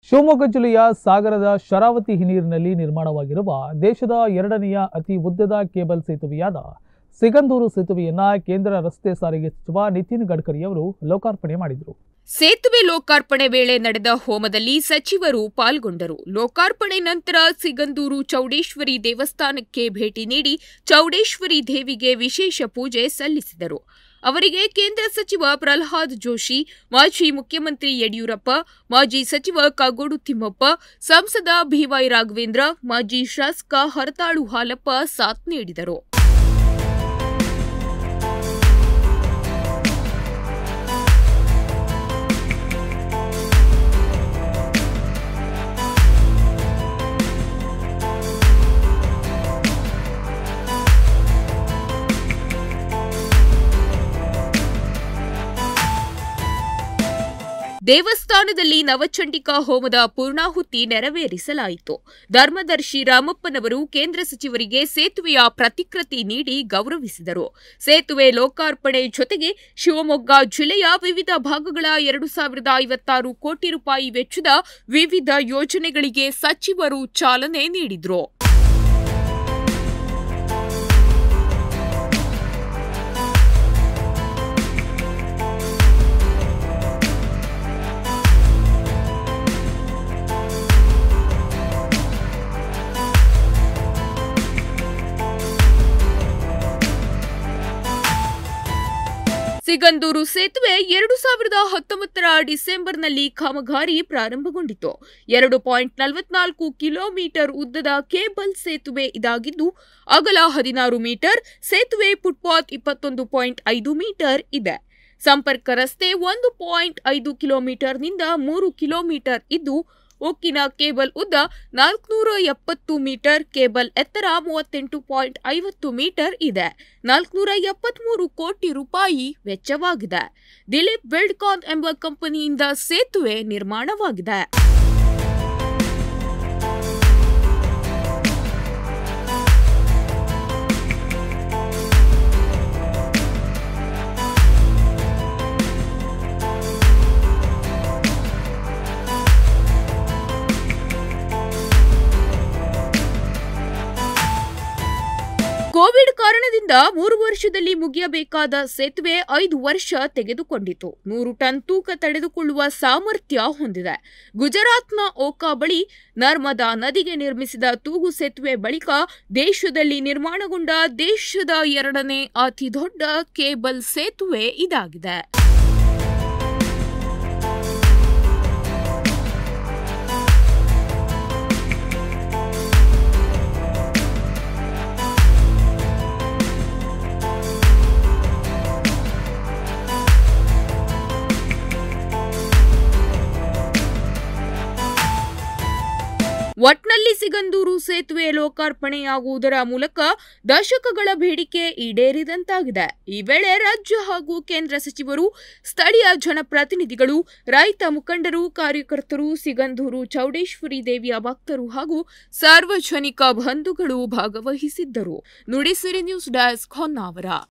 ಶಿವಮೊಗ್ಗ ಜಿಲ್ಲೆಯ ಸಾಗರದ ಶರಾವತಿ ಹಿನ್ನೀರಿನಲ್ಲಿ ನಿರ್ಮಾಣವಾಗಿರುವ ದೇಶದ ಎರಡನೆಯ ಅತಿ ಉದ್ದದ ಕೇಬಲ್ ಸೇತುವೆಯಾದ ಸಿಗಂದೂರು ಸೇತುವೆಯನ್ನ ಕೇಂದ್ರ ರಸ್ತೆ ಸಾರಿಗೆ ಸಚಿವ ನಿತಿನ್ ಗಡ್ಕರಿ ಅವರು ಲೋಕಾರ್ಪಣೆ ಮಾಡಿದರು. ಸೇತುವೆ ಲೋಕಾರ್ಪಣೆ ವೇಳೆ ನಡೆದ ಹೋಮದಲ್ಲಿ ಸಚಿವರು ಪಾಲ್ಗೊಂಡರು. ಲೋಕಾರ್ಪಣೆ ನಂತರ ಸಿಗಂದೂರು ಚೌಡೇಶ್ವರಿ ದೇವಸ್ಥಾನಕ್ಕೆ ಭೇಟಿ ನೀಡಿ ಚೌಡೇಶ್ವರಿ ದೇವಿಗೆ ವಿಶೇಷ ಪೂಜೆ ಸಲ್ಲಿಸಿದರು. ಅವರಿಗೆ ಕೇಂದ್ರ ಸಚಿವ ಪ್ರಹ್ಲಾದ್ ಜೋಶಿ, ಮಾಜಿ ಮುಖ್ಯಮಂತ್ರಿ ಯಡಿಯೂರಪ್ಪ, ಮಾಜಿ ಸಚಿವ ಕಾಗೋಡು ತಿಮ್ಮಪ್ಪ, ಸಂಸದ ಬಿವೈ ರಾಘವೇಂದ್ರ, ಮಾಜಿ ಶಾಸಕ ಹರತಾಳು ಹಾಲಪ್ಪ ಸಾಥ್ ನೀಡಿದರು. ದೇವಸ್ಥಾನದಲ್ಲಿ ನವಚಂಡಿಕಾ ಹೋಮದ ಪೂರ್ಣಾಹುತಿ ನೆರವೇರಿಸಲಾಯಿತು. ಧರ್ಮದರ್ಶಿ ರಾಮಪ್ಪನವರು ಕೇಂದ್ರ ಸಚಿವರಿಗೆ ಸೇತುವೆಯ ಪ್ರತಿಕೃತಿ ನೀಡಿ ಗೌರವಿಸಿದರು. ಸೇತುವೆ ಲೋಕಾರ್ಪಣೆ ಜೊತೆಗೆ ಶಿವಮೊಗ್ಗ ಜಿಲ್ಲೆಯ ವಿವಿಧ ಭಾಗಗಳ 2056 ಕೋಟಿ ರೂಪಾಯಿ ವೆಚ್ಚದ ವಿವಿಧ ಯೋಜನೆಗಳಿಗೆ ಸಚಿವರು ಚಾಲನೆ ನೀಡಿದರು. ಸಿಗಂದೂರು ಸೇತುವೆ 2019 ಡಿಸೆಂಬರ್ನಲ್ಲಿ ಕಾಮಗಾರಿ ಪ್ರಾರಂಭಗೊಂಡಿತು. 2.44 ಕಿಲೋಮೀಟರ್ ಉದ್ದದ ಕೇಬಲ್ ಸೇತುವೆ ಇದಾಗಿದ್ದು, ಅಗಲ 16 ಮೀಟರ್, ಸೇತುವೆ ಫುಟ್ಪಾತ್ 21.5 ಮೀಟರ್ ಇದೆ. ಸಂಪರ್ಕ ರಸ್ತೆ 1.5 ಕಿಲೋಮೀಟರ್ನಿಂದ 3 ಕಿಲೋಮೀಟರ್ ಇದ್ದು, ಉಕ್ಕಿನ ಕೇಬಲ್ ಉದ್ದ 470 ಮೀಟರ್, ಕೇಬಲ್ ಎತ್ತರ 38.50 ಮೀಟರ್ ಇದೆ. 473 ಕೋಟಿ ರೂಪಾಯಿ ವೆಚ್ಚವಾಗಿದೆ. ದಿಲೀಪ್ ಬಿಲ್ಡ್ಕಾನ್ ಎಂಬ ಕಂಪನಿಯಿಂದ ಸೇತುವೆ ನಿರ್ಮಾಣವಾಗಿದೆ. ಕೋವಿಡ್ ಕಾರಣದಿಂದ 3 ವರ್ಷದಲ್ಲಿ ಮುಗಿಯಬೇಕಾದ ಸೇತುವೆ 5 ವರ್ಷ ತೆಗೆದುಕೊಂಡಿತು. 100 ಟನ್ ತೂಕ ತಡೆದುಕೊಳ್ಳುವ ಸಾಮರ್ಥ್ಯ ಹೊಂದಿದೆ. ಗುಜರಾತ್ನ ಓಕಾ ಬಳಿ ನರ್ಮದಾ ನದಿಗೆ ನಿರ್ಮಿಸಿದ ತೂಗು ಸೇತುವೆ ಬಳಿಕ ದೇಶದಲ್ಲಿ ನಿರ್ಮಾಣಗೊಂಡ ದೇಶದ ಎರಡನೇ ಅತಿ ದೊಡ್ಡ ಕೇಬಲ್ ಸೇತುವೆ ಇದಾಗಿದೆ. ಒಟ್ನಲ್ಲಿ ಸಿಗಂದೂರು ಸೇತುವೆ ಲೋಕಾರ್ಪಣೆಯಾಗುವುದರ ಮೂಲಕ ದಶಕಗಳ ಬೇಡಿಕೆ ಈಡೇರಿದಂತಾಗಿದೆ. ಈ ವೇಳೆ ರಾಜ್ಯ ಹಾಗೂ ಕೇಂದ್ರ ಸಚಿವರು, ಸ್ಥಳೀಯ ಜನಪ್ರತಿನಿಧಿಗಳು, ರೈತ ಮುಖಂಡರು, ಕಾರ್ಯಕರ್ತರು, ಸಿಗಂದೂರು ಚೌಡೇಶ್ವರಿ ದೇವಿಯ ಭಕ್ತರು ಹಾಗೂ ಸಾರ್ವಜನಿಕ ಬಂಧುಗಳು ಭಾಗವಹಿಸಿದ್ದರು. Nudisiri news desk Honnavar.